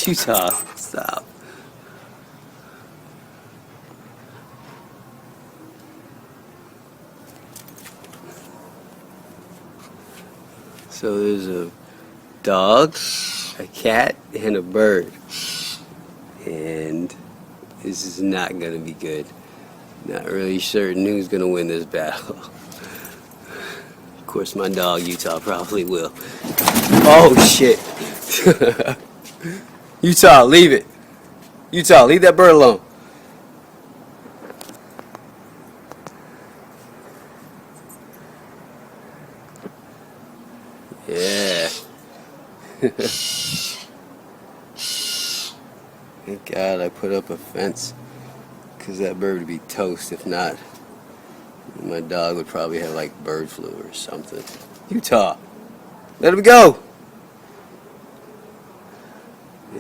Utah, stop. So there's a dog, a cat, and a bird. And this is not going to be good. Not really certain who's going to win this battle. Of course, my dog, Utah, probably will. Oh, shit. Utah, leave it. Utah, leave that bird alone. Yeah. Thank God I put up a fence, because that bird would be toast. If not, my dog would probably have like bird flu or something. Utah, let him go.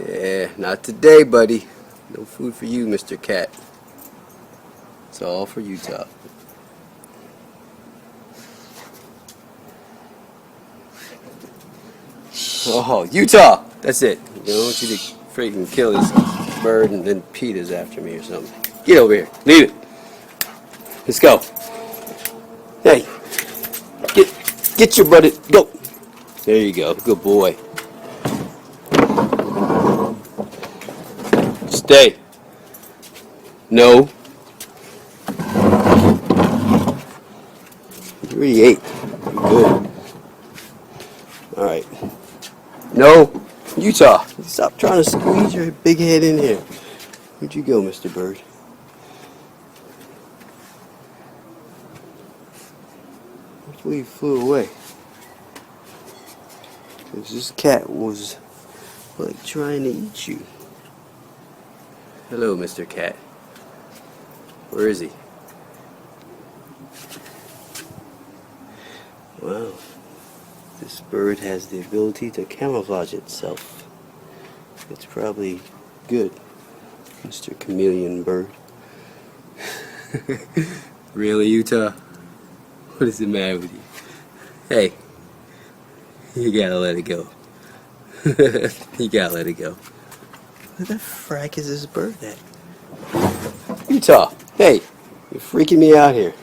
Yeah, not today, buddy. No food for you, Mr. Cat. It's all for Utah. Oh, Utah! That's it. I don't want you to freaking kill this bird and then PETA's after me or something. Get over here. Leave it. Let's go. Hey. Get your buddy. Go. There you go. Good boy. Stay. No. You already ate. You're good. Alright. No. Utah. Stop trying to squeeze your big head in here. Where'd you go, Mr. Bird? Hopefully he flew away. Because this cat was like trying to eat you. Hello, Mr. Cat. Where is he? Wow. This bird has the ability to camouflage itself. It's probably good, Mr. Chameleon Bird. Really, Utah? What is the matter with you? Hey, you gotta let it go. You gotta let it go. Where the frack is this bird at? Utah, hey, you're freaking me out here.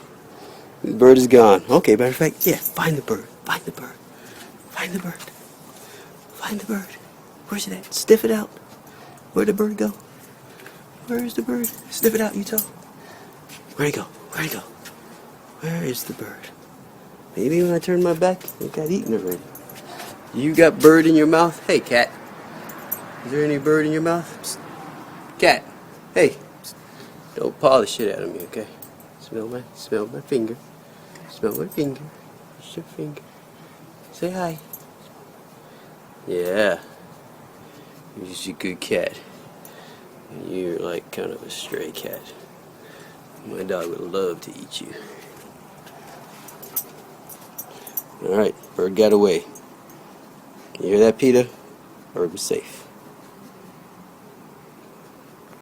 This bird is gone. Okay, matter of fact, yeah, find the bird. Find the bird. Find the bird. Find the bird. Where's it at? Sniff it out. Where'd the bird go? Where is the bird? Sniff it out, Utah. Where'd it go? Where'd it go? Where is the bird? Maybe when I turned my back, it got eaten already. You got bird in your mouth? Hey, cat. Is there any bird in your mouth? Psst. Cat. Hey. Psst. Don't paw the shit out of me, okay? Smell my finger. Smell my finger. It's your finger. Say hi. Yeah. You're just a good cat. And you're like kind of a stray cat. My dog would love to eat you. Alright, bird got away. You hear that, PETA? Bird was safe.